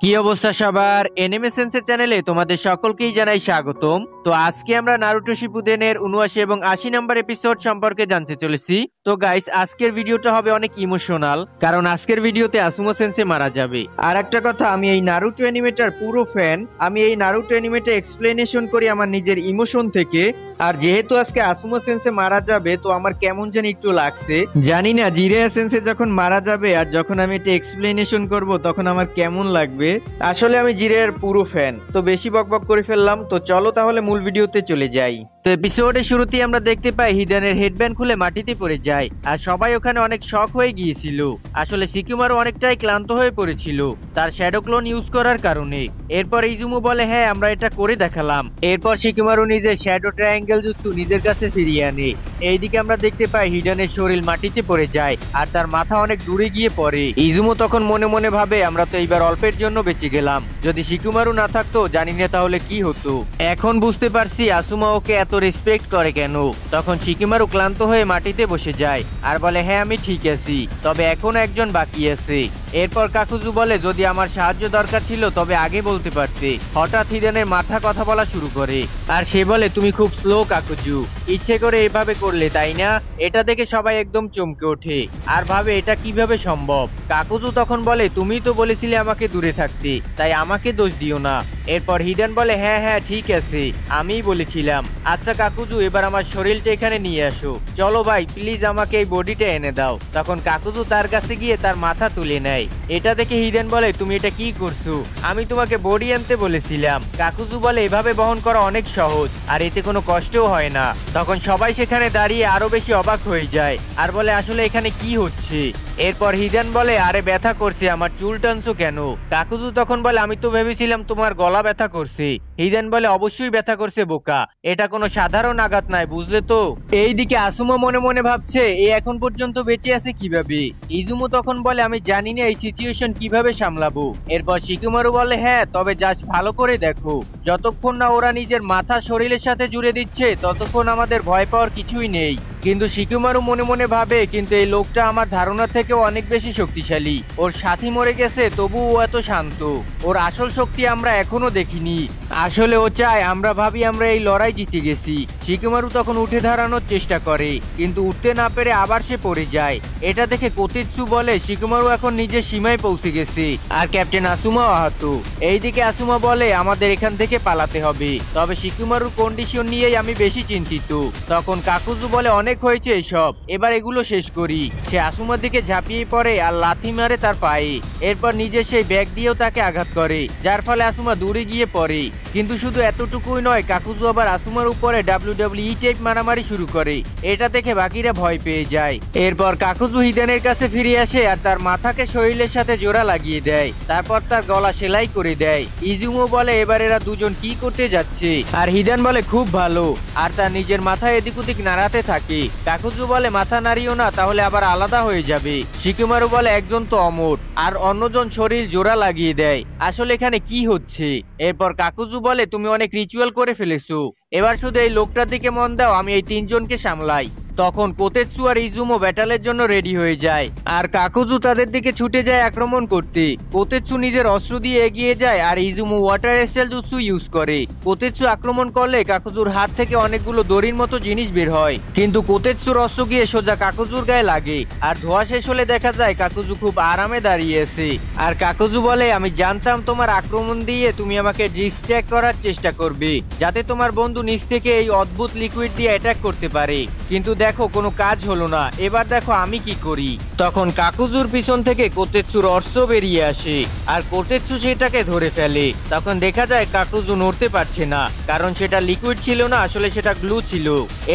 কি অবস্থা সবার এনিমে সেন্সের চ্যানেলে তোমাদের সকলকেই জানাই স্বাগতম। তো আজকে আমরা নারুটো শিপুদেনের ৭৯ এবং ৮০ নম্বর এপিসোড সম্পর্কে জানতে চলেছি। তো গাইস, আজকের ভিডিওটা হবে অনেক ইমোশনাল, কারণ আজকের ভিডিওতে আসুমো সেন্সে মারা যাবে। আর একটা কথা, আমি এই নারুটো অ্যানিমেটার পুরো ফ্যান। আমি এই নারুটো অ্যানিমেটা এক্সপ্লেনেশন করি আমার নিজের ইমোশন থেকে। আর যেহেতু আজকে আসুমো সেন্সে মারা যাবে, তো আমার কেমন জানি একটু লাগছে। জানি না জিরায়া সেন্সে যখন মারা যাবে আর যখন আমি এটা এক্সপ্লেনেশন করব তখন আমার কেমন লাগবে। আসলে আমি জিরায়ার পুরো ফ্যান, তো বেশি বকবক করে ফেললাম। তো চলো তাহলে মূল ভিডিওতে চলে যাই। তো এপিসোডের শুরুতেই আমরা দেখতে পাই হিদানের হেডব্যান্ড খুলে মাটিতে পড়ে যায়, আর সবাই ওখানে অনেক শক হয়ে গিয়েছিল। আসলে শিকুমারও অনেকটাই ক্লান্ত হয়ে পড়েছিল তার শ্যাডো ক্লোন ইউজ করার কারণে। এরপর ইজুমু বলে, হ্যাঁ আমরা এটা করে দেখালাম। এরপর শিকুমারও নিজের শ্যাডো ট্রায়াঙ্গেল জুৎসু নিজের কাছে ফিরিয়ে আনে। এইদিকে আমরা দেখতে পাই হিডানের শরীর মাটিতে পড়ে যায় আর তার মাথা অনেক দূরে গিয়ে পড়ে। ইজুমু তখন মনে মনে ভাবে, আমরা তো এইবার অল্পের জন্য বেঁচে গেলাম, যদি শিকুমারু না থাকতো জানি না তাহলে কি হতো। এখন বুঝতে পারছি আসুমা ওকে এত রেসপেক্ট করে কেন। তখন শিকুমারু ক্লান্ত হয়ে মাটিতে বসে যায় আর বলে, হ্যাঁ আমি ঠিক আছি, তবে এখনো একজন বাকি আছে। এরপর কাকুজু বলে, যদি আমার সাহায্য দরকার ছিল তবে আগে বলতে পারতে। হঠাৎ হিডানের মাথা কথা বলা শুরু করে আর সে বলে, তুমি খুব স্লো কাকুজু, ইচ্ছে করে এভাবে করলে তাই না? এটা দেখে সবাই একদম চমকে ওঠে আর ভাবে এটা কিভাবে সম্ভব। কাকুজু তখন বলে, তুমি তো বলেছিলে আমাকে দূরে থাকতে, তাই আমাকে দোষ দিও না। এরপর হিডান বলে, হ্যাঁ হ্যাঁ ঠিক আছে, আমিই বলেছিলাম। আচ্ছা কাকুজু, এবার আমার শরীরটা এখানে নিয়ে আসো। চলো ভাই, প্লিজ আমাকে এই বডিটা এনে দাও। তখন কাকুজু তার কাছে গিয়ে তার মাথা তুলে নেয়। এটা দেখে হিডেন বলে, তুমি এটা কি করছো? আমি তোমাকে বডি আনতে বলেছিলাম। কাকুজু বলে, এভাবে বহন করা অনেক সহজ আর এতে কোনো কষ্টও হয় না। তখন সবাই সেখানে দাঁড়িয়ে আরো বেশি অবাক হয়ে যায় আর বলে, আসলে এখানে কি হচ্ছে? এরপর হিডেন বলে, আরে ব্যথা করছে, আমার চুল টানছো কেন? কাকুজু তখন বলে, আমি তো ভেবেছিলাম তোমার গলা ব্যথা করছে। হিডেন বলে, অবশ্যই ব্যথা করছে বোকা, এটা কোনো সাধারণ আঘাত নাই, বুঝলে তো? এইদিকে আসুমো মনে মনে ভাবছে, এ এখন পর্যন্ত বেঁচে আছে কিভাবে। ইজুমু তখন বলে, আমি জানি না এই সিচুয়েশন কিভাবে সামলাবো। এরপর শিকুমারু বলে, হ্যাঁ তবে জাস্ট ভালো করে দেখো, যতক্ষণ না ওরা নিজের মাথা শরীরের সাথে জুড়ে দিচ্ছে ততক্ষণ আমাদের ভয় পাওয়ার কিছুই নেই। কিন্তু শিকুমারু মনে মনে ভাবে, কিন্তু এই লোকটা আমার ধারণা থেকেও অনেক বেশি শক্তিশালী। ওর সাথী মরে গেছে তবু ও এত শান্ত। ওর আসল শক্তি আমরা এখনো দেখিনি। আসলে ও চায় আমরা ভাবি আমরা এই লড়াই জিতে গেছি। শিকুমারু তখন উঠে দাঁড়ানোর চেষ্টা করে, কিন্তু উঠতে না পেরে আবার সে পড়ে যায়। এটা দেখে কোতেৎসু বলে, শিকুমারু এখন নিজের সীমায় পৌঁছে গেছে আর ক্যাপ্টেন আসুমা আহত। এইদিকে আসুমা বলে, আমাদের এখান থেকে পালাতে হবে, তবে শিকুমারুর কন্ডিশন নিয়েই আমি বেশি চিন্তিত। তখন কাকুজু বলে, অনেক হয়েছে এসব, এবার এগুলো শেষ করি। সে আসুমার দিকে ঝাঁপিয়ে পড়ে আর লাথি মারে তার পায়ে। এরপর নিজের সেই ব্যাগ দিয়েও তাকে আঘাত করে, যার ফলে আসুমা দূরে গিয়ে পড়ে। কিন্তু শুধু এতটুকুই নয়, কাকুজু আবার আসুমার উপরে WWE টাইপ মারামারি শুরু করে। এটা দেখে বাকিরা ভয় পেয়ে যায়। এরপর কাকুজু হিডেনের কাছে ফিরে আসে আর তার মাথাকে শরীরের সাথে জোড়া লাগিয়ে দেয়, তারপর তার গলা সেলাই করে দেয়। ইজুমো বলে, এবার এরা দুজন কি করতে যাচ্ছে? আর হিডেন বলে, খুব ভালো, আর তার নিজের মাথা এদিক ওদিক নাড়াতে থাকে। কাকুজু বলে, মাথা নাড়িও না, তাহলে আবার আলাদা হয়ে যাবে। শিকুমারু বলে, একজন তো অমর আর অন্যজন শরীর জোড়া লাগিয়ে দেয়, আসলে এখানে কি হচ্ছে? এরপর কাকুজু বলে, তুমি অনেক রিচুয়াল করে ফেলেছো, এবার শুধু এই লোকটার দিকে মন দাও, আমি এই তিনজনকে সামলাই। তখন কোতেৎসু আর ইজুমো ব্যাটেলের জন্য রেডি হয়ে যায় আর কাকুজু তাদের দিকে ছুটে যায় আক্রমণ করতে। কোতেৎসু নিজের অস্ত্র দিয়ে এগিয়ে যায় আর ইজুমো ওয়াটার এসেল জুৎসু ইউজ করে। কোতেৎসু আক্রমণ করলে কাকুজুর হাত থেকে অনেকগুলো দড়ির মতো জিনিস বের হয়, কিন্তু কোতেৎসুর অস্ত্র গিয়ে সোজা কাকুজুর গায়ে লাগে আর ধোয়া শেষ হলে দেখা যায় কাকুজু খুব আরামে দাঁড়িয়ে আছে। আর কাকুজু বলে, আমি জানতাম তোমার আক্রমণ দিয়ে তুমি আমাকে ডিস্ট্র্যাক্ট করার চেষ্টা করবে, যাতে তোমার বন্ধু নিচ থেকে এই অদ্ভুত লিকুইড দিয়ে অ্যাটাক করতে পারে, কিন্তু দেখো কোনো কাজ হলো না। এবার দেখো আমি কি করি। তখন কাকুজুর পিছন থেকে কোতেৎসুর অস্ত্র বেরিয়ে আসে আর কোতেৎসু সেটাকে ধরে ফেলে। তখন দেখা যায় কাকুজু নড়তে পারছে না, কারণ সেটা লিকুইড ছিল না, আসলে সেটা গ্লু ছিল।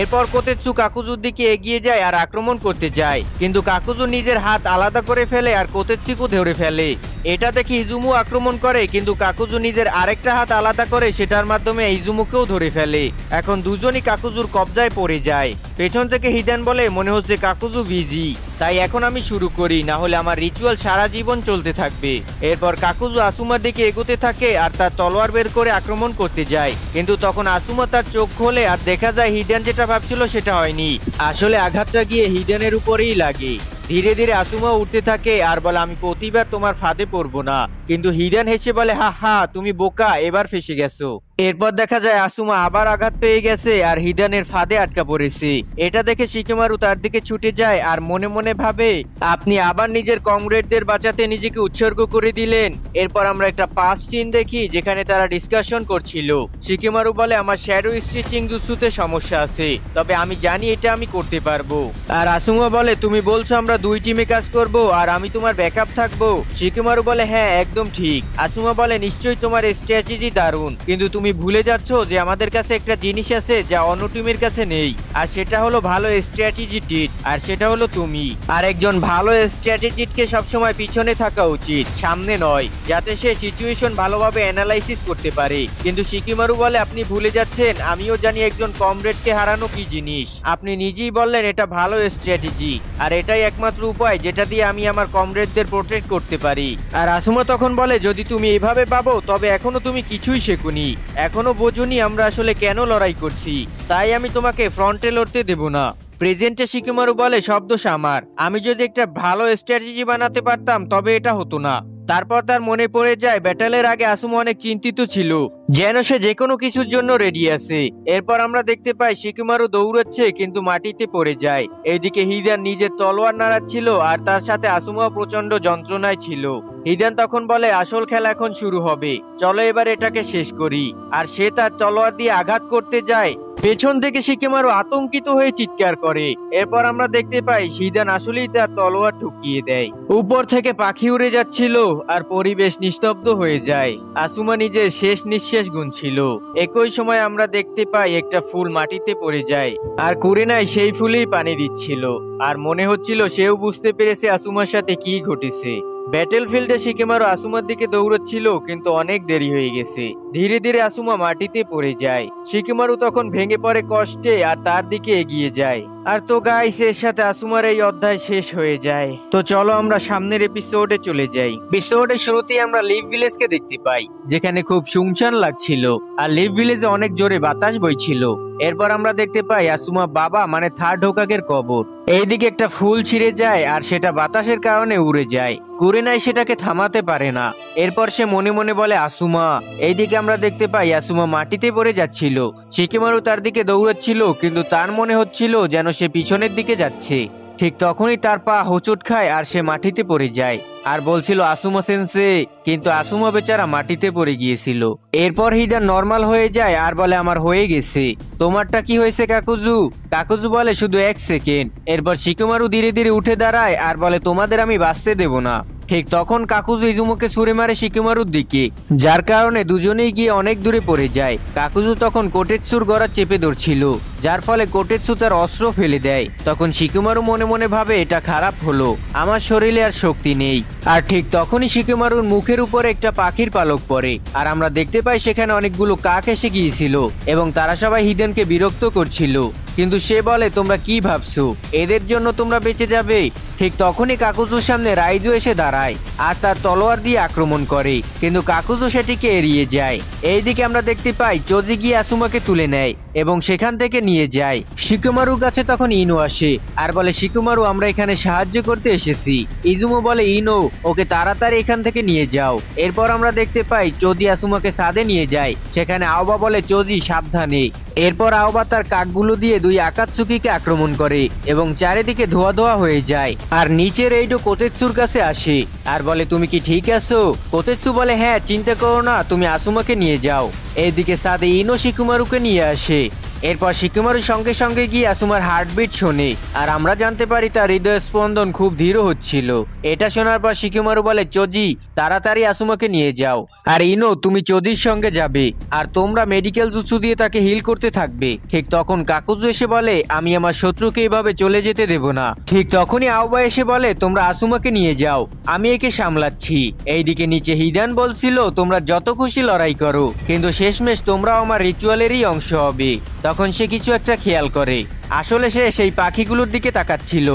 এরপর কোতেৎসু কাকুজুর দিকে এগিয়ে যায় আর আক্রমণ করতে যায়, কিন্তু কাকুজু নিজের হাত আলাদা করে ফেলে আর কোতেৎসুকে ধরে ফেলে। এটা দেখে ইজুমু আক্রমণ করে, কিন্তু কাকুজু নিজের আরেকটা হাত আলাদা করে সেটার মাধ্যমে ইজুমুকেও ধরে ফেলে। এখন দুজনই কাকুজুর কবজায় পড়ে যায়। পেছন থেকে হিডেন বলে, মনে হচ্ছে কাকুজু বিজি, তাই এখন আমি শুরু করি, না হলে আমার রিচুয়াল সারা জীবন চলতে থাকবে। এরপর কাকুজু আসুমার দিকে এগোতে থাকে আর তার তলোয়ার বের করে আক্রমণ করতে যায়, কিন্তু তখন আসুমা তার চোখ খোলে আর দেখা যায় হিডেন যেটা ভাবছিল সেটা হয়নি, আসলে আঘাতটা গিয়ে হিডেনের উপরেই লাগে। ধীরে ধীরে আসুমা উঠতে থাকে আর বলে, আমি প্রতিবার তোমার ফাঁদে পড়বো না, কিন্তু হিদান হেসে বলে, হা হা তুমি বোকা, এবার ফেসে গেছো। এরপর দেখা যায় আসুমা আবার আঘাত পেয়ে গেছে আর হিদানের ফাঁদে আটকা পড়েছে। এটা দেখে শিকিমারু তার দিকে ছুটে যায় আর মনে মনে ভাবে, আপনি আবার নিজের কমরেডদের বাঁচাতে নিজেকে উৎসর্গ করে দিলেন। এরপর আমরা একটা পাস সিন দেখি যেখানে তারা ডিসকাশন করছিল। শিকিমারু বলে, আমার শ্যাডো স্টিচিং জুৎসুতে সমস্যা আছে, তবে আমি জানি এটা আমি করতে পারবো। আর আসুমা বলে, তুমি বলছো আমরা দুই টিমে কাজ করব আর আমি তোমার ব্যাকআপ থাকবো? শিকিমারু বলে, হ্যাঁ একদম ঠিক। আসুমা বলে, নিশ্চয়ই তোমার স্ট্র্যাটেজি দারুণ, কিন্তু তুমি ভুলে যাচ্ছ যে আমাদের কাছে একটা জিনিস আছে যা অন্য টিমের কাছে নেই, আর সেটা হলো ভালো স্ট্র্যাটেজিস্ট, আর সেটা হলো তুমি। আর একজন ভালো স্ট্র্যাটেজিস্টকে সবসময় পিছনে থাকা উচিত, সামনে নয়, যাতে সে সিচুয়েশন ভালোভাবে অ্যানালাইসিস করতে পারে। কিন্তু শিকিমারু বলে, আপনি ভুলে যাচ্ছেন আমিও জানি একজন কমরেডকে হারানো কি জিনিস। আপনি নিজেই বললেন এটা ভালো স্ট্র্যাটেজি, আর এটাই একমাত্র উপায় যেটা দিয়ে আমি আমার কমরেডদের প্রোটেক্ট করতে পারি। আর আসুমা তখন বলে, যদি তুমি এভাবে ভাবো তবে এখনো তুমি কিছুই শেখোনি, এখনো বোঝোনি আমরা আসলে কেন লড়াই করছি, তাই আমি তোমাকে ফ্রন্টে লড়তে দেব না। প্রেজেন্টে শিকিমারু বলে, সব দোষ আমার, আমি যদি একটা ভালো স্ট্র্যাটেজি বানাতে পারতাম তবে এটা হতো না। তারপর তার মনে পড়ে যায় ব্যাটেলের আগে আসুমা অনেক চিন্তিত ছিল, যেন সে যে কোনো কিছুর জন্য রেডি আছে। এরপর আমরা দেখতে পাই শিকিমারু দৌড়াচ্ছে কিন্তু মাটিতে পড়ে যায়। এইদিকে হিদান নিজের তলোয়ার নাড়াচ্ছিল আর তার সাথে আসুমাও প্রচন্ড যন্ত্রণায় ছিল। হিদান তখন বলে, আসল খেলা এখন শুরু হবে, চলো এবার এটাকে শেষ করি। আর সে তার তলোয়ার দিয়ে আঘাত করতে যায়, পেছন থেকে শিকিমারু আতঙ্কিত হয়ে চিৎকার করে। এরপর আমরা দেখতে পাই হিদান আসলেই তার তলোয়ার ঠুকিয়ে দেয়। উপর থেকে পাখি উড়ে যাচ্ছিল আর পরিবেশ নিস্তব্ধ হয়ে যায়। আসুমা নিজের শেষ নিঃশ্বাস গুনছিল। একই সময় আমরা দেখতে পাই একটা ফুল মাটিতে পড়ে যায় আর কুরেনাই সেই ফুলেই পানি দিচ্ছিল, আর মনে হচ্ছিল সেও বুঝতে পেরেছে আসুমার সাথে কি ঘটেছে। ব্যাটেলফিল্ডে শিকিমারু আসুমার দিকে দৌড়চ্ছিল কিন্তু অনেক দেরি হয়ে গেছে। ধীরে ধীরে আসুমা মাটিতে পড়ে যায়। শিকিমারু তখন ভেঙে পড়ে কষ্টে আর তার দিকে এগিয়ে যায়। আর তো গাইস, এর সাথে আসুমার এই অধ্যায় শেষ হয়ে যায়। তো চলো আমরা সামনের এপিসোডে চলে যাই। এপিসোডের শুরুতেই আমরা লিভ ভিলেজকে দেখতে পাই, যেখানে খুব শুনশান লাগছিল আর লিভ ভিলেজে অনেক জোরে বাতাস বইছিল। এরপর আমরা দেখতে পাই আসুমা বাবা মানে থার্ড হোকাগের কবর। এইদিকে একটা ফুল ছিঁড়ে যায় আর সেটা বাতাসের কারণে উড়ে যায়। কুরেনাই সেটাকে থামাতে পারে না। এরপর সে মনে মনে বলে, আসুমা। এইদিকে আমরা দেখতে পাই আসুমা মাটিতে পড়ে যাচ্ছিল। শিকিমারু তার দিকে দৌড়াচ্ছিল কিন্তু তার মনে হচ্ছিল যেন সে পিছনের দিকে যাচ্ছে। ঠিক তখনই তার পা হোঁচট খায় আর সে মাটিতে পড়ে যায় আর বলছিল, আসুমা সেন্সে, কিন্তু আসুমা বেচারা মাটিতে পড়ে গিয়েছিল। এরপর হিদান নর্মাল হয়ে যায় আর বলে, আমার হয়ে গেছে। তোমারটা কি হয়েছে কাকুজু? কাকুজু বলে, শুধু 1 সেকেন্ড। এরপর শিকিমারু ধীরে ধীরে উঠে দাঁড়ায় আর বলে, তোমাদের আমি বাঁচতে দেব না। ঠিক তখন কাকুজু ইজুমোকে ছুঁড়ে মারে শিকিমারুর দিকে, যার কারণে দুজনেই গিয়ে অনেক দূরে পড়ে যায়। কাকুজু তখন কোটেৎসুর গলা চেপে ধরছিল, যার ফলে কোটেৎসু তার অস্ত্র ফেলে দেয়। তখন শিকিমারু মনে মনে ভাবে, এটা খারাপ হলো, আমার শরীরে আর শক্তি নেই। আর ঠিক তখনই শিকিমারুর মুখের উপরে একটা পাখির পালক পড়ে আর আমরা দেখতে পাই সেখানে অনেকগুলো কাক এসে গিয়েছিল এবং তারা সবাই হিদেনকে বিরক্ত করছিল। কিন্তু সে বলে, তোমরা কি ভাবছো এদের জন্য তোমরা বেঁচে যাবে? ঠিক তখনই কাকুজুর সামনে রাইজু এসে দাঁড়ায় আর তার তলোয়ার দিয়ে আক্রমণ করে, কিন্তু কাকুজু সেটিকে এড়িয়ে যায়। এইদিকে আমরা দেখতে পাই চোজি গিয়ে আসুমাকে তুলে নেয় এবং সেখান থেকে নিয়ে যায়। শিকুমারুর কাছে তখন ইনো আসে আর বলে, শিকুমারু, আমরা এখানে সাহায্য করতে এসেছি। ইজুমো বলে, ইনো, ওকে তাড়াতাড়ি এখান থেকে নিয়ে যাও। এরপর আমরা দেখতে পাই চোজি আসুমাকে ছাদে নিয়ে যায়। সেখানে আওবা বলে, চোজি সাবধানে। এরপর আওবা তার কাকগুলো দিয়ে 2 আকাতসুকিকে আক্রমণ করে এবং চারিদিকে ধোয়া ধোয়া হয়ে যায়। আর নিচের এইডো কোতেৎসুর কাছে আসে আর বলে, তুমি কি ঠিক আছো? কোতেৎসু বলে, হ্যাঁ, চিন্তা করো না, তুমি আসুমাকে নিয়ে যাও। এইদিকে সাদে ইনো শিকুমারুকে নিয়ে আসে। এরপর শিকুমারু সঙ্গে সঙ্গে গিয়ে আসুমার হার্টবিট শোনে আর আমরা জানতে পারি তার হৃদয় স্পন্দন খুব ধীর হচ্ছিল। এটা শোনার পর শিকুমারু বলে, চোজি, তাড়াতাড়ি আসুমাকে নিয়ে যাও। আর ইনো, তুমি চোজির সঙ্গে যাবে আর তোমরা মেডিকেল জুৎসু দিয়ে তাকে হিল করতে থাকবে। ঠিক তখন কাকুজু এসে বলে, আমি আমার শত্রুকে এভাবে চলে যেতে দেব না। ঠিক তখনই আওবা এসে বলে, তোমরা আসুমাকে নিয়ে যাও, আমি একে সামলাচ্ছি। এইদিকে নিচে হিদান বলছিল, তোমরা যত খুশি লড়াই করো, কিন্তু শেষমেশ তোমরাও আমার রিচুয়ালেরই অংশ হবে। তখন সে কিছু একটা খেয়াল করে, আসলে সে সেই পাখিগুলোর দিকে তাকাচ্ছিল।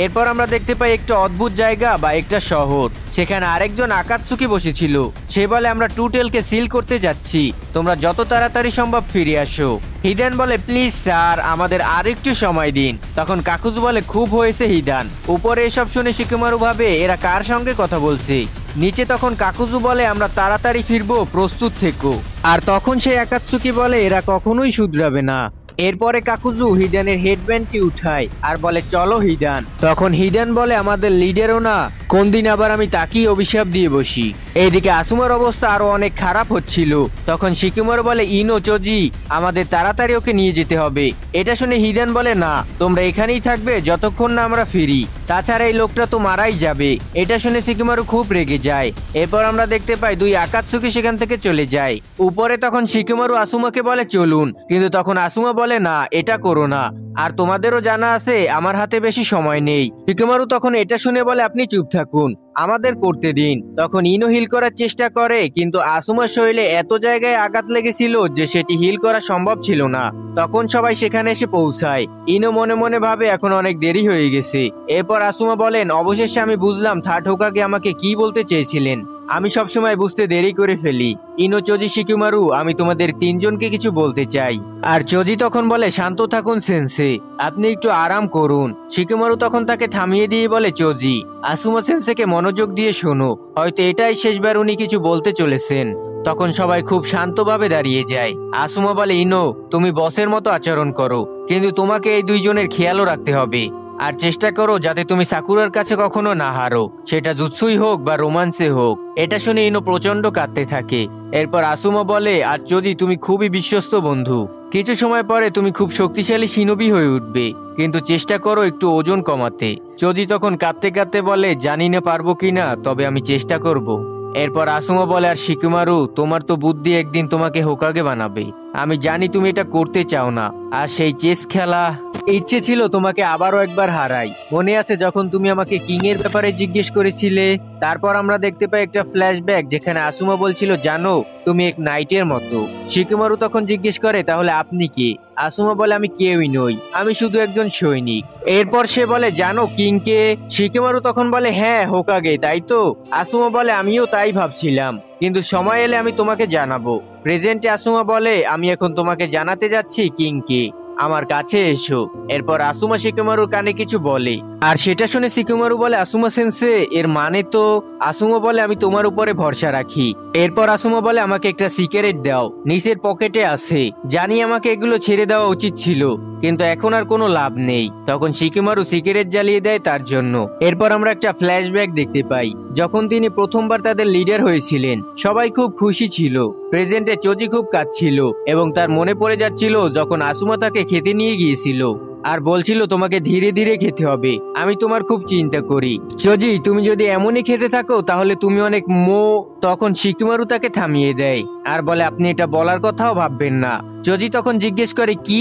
এরপর আমরা দেখতে পাই একটা অদ্ভুত জায়গা বা একটা শহর, সেখানে আরেকজন আকাতসুকি বসেছিল। সে বলে, আমরা টুটেলকে সিল করতে যাচ্ছি, তোমরা যত তাড়াতাড়ি সম্ভব ফিরে আসো। হিদান বলে, প্লিজ স্যার, আমাদের আর একটু সময় দিন। তখন কাকুজু বলে, খুব হয়েছে হিদান। উপরে এসব শুনে শিকুমারু ভাবে এরা কার সঙ্গে কথা বলছে। নিচে তখন কাকুজু বলে আমরা তাড়াতাড়ি ফিরবো, প্রস্তুত থেকো। আর তখন সেই আকাতসুকি বলে এরা কখনোই শুধরাবে না। এরপরে কাকুজু হিডানের হেডব্যান্ডটি উঠায় আর বলে চলো হিডান। তখন হিডান বলে আমাদের লিডারও না, কোন দিন আবার আমি তাকেই অভিশাপ দিয়ে বসি। এইদিকে আসুমার অবস্থা আরো অনেক খারাপ হচ্ছিল। তখন শিকিমারু বলে ইনো চোজি আমাদের তাড়াতাড়ি ওকে নিয়ে যেতে হবে। এটা শুনে হিডান বলে না, তোমরা এখানেই থাকবে যতক্ষণ না আমরা ফিরি, তাছাড়া এই লোকটা তো মারাই যাবে। এটা শুনে শিকিমারু খুব রেগে যায়। এরপর আমরা দেখতে পাই দুই আকাতসুকি সেখান থেকে চলে যায়। উপরে তখন শিকিমারু আসুমাকে বলে চলুন, কিন্তু তখন আসুমা বলে না এটা করো না, আর তোমাদেরও জানা আছে আমার হাতে বেশি সময় নেই। শিকিমারু তখন এটা শুনে বলে আপনি চুপ থাকুন, আমাদের করতে দিন। তখন ইনো হিল করার চেষ্টা করে, কিন্তু আসুমার শরীরে এত জায়গায় আঘাত লেগেছিল যে সেটি হিল করা সম্ভব ছিল না। তখন সবাই সেখানে এসে পৌঁছায়। ইনো মনে মনে ভাবে এখন অনেক দেরি হয়ে গেছে। এরপর আসুমা বলেন অবশেষে আমি বুঝলাম থার্ড হোকাগে আমাকে কি বলতে চেয়েছিলেন, আমি সবসময় বুঝতে দেরি করে ফেলি। ইনো চোজি শিকিমারু আমি তোমাদের তিনজনকে কিছু বলতে চাই। আর চোজি তখন বলে শান্ত থাকুন সেন্সে, আপনি একটু আরাম করুন। শিকিমারু তখন তাকে থামিয়ে দিয়ে বলে চোজি আসুমা সেন্সেকে মনোযোগ দিয়ে শোনো, হয়তো এটাই শেষবার উনি কিছু বলতে চলেছেন। তখন সবাই খুব শান্তভাবে দাঁড়িয়ে যায়। আসুমা বলে ইনো তুমি বসের মতো আচরণ করো, কিন্তু তোমাকে এই দুইজনের খেয়ালও রাখতে হবে। আর চেষ্টা করো যাতে তুমি সাকুরার কাছে কখনো না হারো, সেটা জুৎসুই হোক বা রোমান্সে হোক। এটা শুনে ইনো প্রচন্ড কাঁদতে থাকে। এরপর আসুমা বলে আর যদি তুমি খুবই বিশ্বস্ত বন্ধু, কিছু সময় পরে তুমি খুব শক্তিশালী শিনোবি হয়ে উঠবে, কিন্তু চেষ্টা করো একটু ওজন কমাতে। চোজি তখন কাঁদতে কাঁদতে বলে জানি না পারবো কিনা, তবে আমি চেষ্টা করব। এরপর আসুমা বলে আর শিকিমারু তোমার তো বুদ্ধি একদিন তোমাকে হোকাগে বানাবে, আমি জানি তুমি এটা করতে চাও না। আর সেই চেস খেলা ইচ্ছে ছিল তোমাকে আবারও একবার হারাই, মনে আছে যখন তুমি আমাকে কিং এর ব্যাপারে জিজ্ঞেস করেছিলে? তারপর আমরা দেখতে পাই একটা ফ্ল্যাশব্যাক যেখানে আসুমা বলছিল জানো তুমি এক নাইটের মতো। শিকিমারু তখন জিজ্ঞেস করে তাহলে আপনি কে? আসুমা বলে আমি কেউই নই, আমি শুধু একজন সৈনিক। এরপর সে বলে জানো কিং কে? শিকিমারু তখন বলে হ্যাঁ হোকাগে, তাই তো? আসুমা বলে আমিও তাই ভাবছিলাম, কিন্তু সময় এলে আমি তোমাকে জানাবো। প্রেজেন্টে আসুমা বলে আমি এখন তোমাকে জানাতে যাচ্ছি কিং কে, আমার কাছে এসো। এরপর আসুমা শিকিমারুর কানে কিছু বলে, আর সেটা শুনে শিকিমারু বলে আসুমা সেন্সে এর মানে তো? আসুমা বলে আমি তোমার উপরে ভরসা রাখি। এরপর আসুমা বলে আমাকে একটা সিগারেট দাও, নিচের পকেটে আছে। জানি আমাকে এগুলো ছেড়ে দেওয়া উচিত ছিল, কিন্তু এখন আর কোনো লাভ নেই। তখন শিকিমারু সিগারেট জ্বালিয়ে দেয় তার জন্য। এরপর আমরা একটা ফ্ল্যাশব্যাক দেখতে পাই যখন তিনি প্রথমবার তাদের লিডার হয়েছিলেন। সবাই খুব খুশি ছিল। প্রেজেন্টে চোজি খুব কাঁদছিল এবং তার মনে পড়ে যাচ্ছিল যখন আসুমা তাকে খেতে নিয়ে গিয়েছিল আর বলছিল তোমাকে ধীরে ধীরে খেতে হবে, আমি তোমার খুব চিন্তা করি। চোজি তুমি যদি এমনই খেতে থাকো তাহলে তুমি অনেক তখন শিকিমারু তাকে থামিয়ে দেয় আর বলে আপনি এটা বলার কথাও ভাববেন না। চোজি তখন জিজ্ঞেস করে কি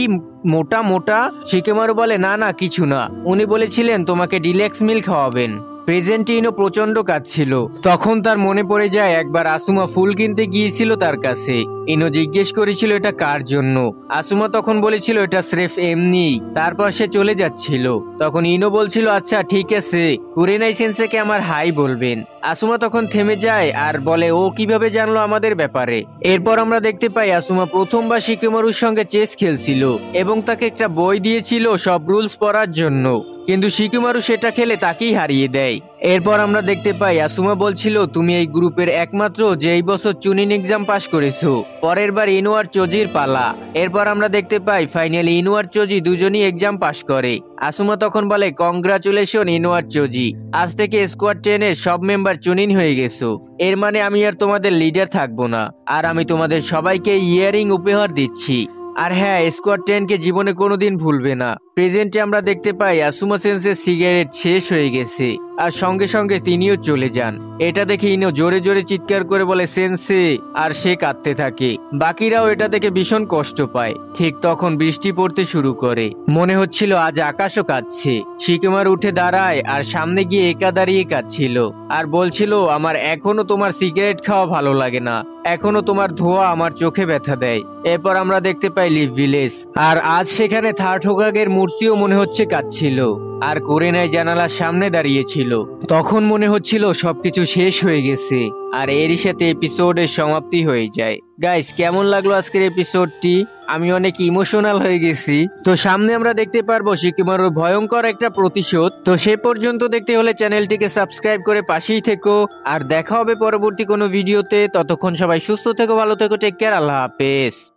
মোটা মোটা? শিকিমারু বলে না না কিছু না, উনি বলেছিলেন তোমাকে ডিলেক্স মিল খাওয়াবেন। প্রেজেন্টে ইনো প্রচন্ড কাঁদছিল। তখন তার মনে পড়ে যায় একবার আসুমা ফুল কিনতে গিয়েছিল তার কাছে। ইনো জিজ্ঞেস করেছিল এটা কার জন্য। আসুমা তখন বলেছিল এটা স্রেফ এমনি, তারপর সে চলে যাচ্ছিল। তখন ইনো বলছিল আচ্ছা ঠিক আছে, কুরেনাই সেন্সেকে আমার হাই বলবেন। আসুমা তখন থেমে যায় আর বলে ও কিভাবে জানলো আমাদের ব্যাপারে। এরপর আমরা দেখতে পাই আসুমা প্রথমবার শিকিমারুর সঙ্গে চেস খেলছিল এবং তাকে একটা বই দিয়েছিল সব রুলস পড়ার জন্য, কিন্তু শিকিমারু সেটা খেলে তাকেই হারিয়ে দেয়। এরপর আমরা দেখতে পাই আসুমা বলছিল তুমি এই গ্রুপের একমাত্র যে এই বছর চুনিন এক্সাম পাশ করেছো, পরের বার ইনো আর চোজির পালা। এরপর আমরা দেখতে পাই ফাইনালি ইনো আর চোজি দুজনই এক্সাম পাশ করে। আসুমা তখন বলে কংগ্রাচুলেশন ইনো আর চোজি, আজ থেকে স্কোয়াড 10 এর সব মেম্বার চুনিন হয়ে গেছো। এর মানে আমি আর তোমাদের লিডার থাকবো না, আর আমি তোমাদের সবাইকে ইয়ারিং উপহার দিচ্ছি। আর হ্যাঁ স্কোয়াড 10 কে জীবনে কোনোদিন ভুলবে না। প্রেজেন্টে আমরা দেখতে পাই আসুমা সেন্সের সিগারেট শেষ হয়ে গেছে আর সঙ্গে সঙ্গে তিনিও চলে যান। এটা দেখে ইনো জোরে জোরে চিৎকার করে বলে সেন্সে, আর সে কাঁদতে থাকে। বাকিরাও এটা দেখে ভীষণ কষ্ট পায়। ঠিক তখন বৃষ্টি পড়তে শুরু করে, মনে হচ্ছিল আজ আকাশও কাঁদছে। শিকিমারু উঠে দাঁড়ায় আর সামনে গিয়ে একা দাঁড়িয়ে কাঁদছিল আর বলছিল আমার এখনো তোমার সিগারেট খাওয়া ভালো লাগে না, এখনো তোমার ধোঁয়া আমার চোখে ব্যথা দেয়। এরপর আমরা দেখতে পাই লিভ ভিলেজ, আর আজ সেখানে থার্ড হোকাগের মূর্তিও মনে হচ্ছে কাঁদছিল আর কোরেনাই জানালার সামনে দাঁড়িয়েছিল। তখন মনে হচ্ছিল সবকিছু শেষ হয়ে গেছে আর এরই সাথে এপিসোডের সমাপ্তি হয়ে যায়। গাইস, কেমন লাগলো আজকের এপিসোডটি? আমি অনেক ইমোশনাল হয়ে গেছি। তো সামনে আমরা দেখতে পারবো শিকিমারুর ভয়ঙ্কর একটা প্রতিশোধ। তো সে পর্যন্ত দেখতে হলে চ্যানেলটিকে সাবস্ক্রাইব করে পাশেই থেকো। আর দেখা হবে পরবর্তী কোনো ভিডিওতে। ততক্ষণ সবাই সুস্থ থেকো, ভালো থেকো, টেক কেয়ার, আল্লাহ হাফেজ।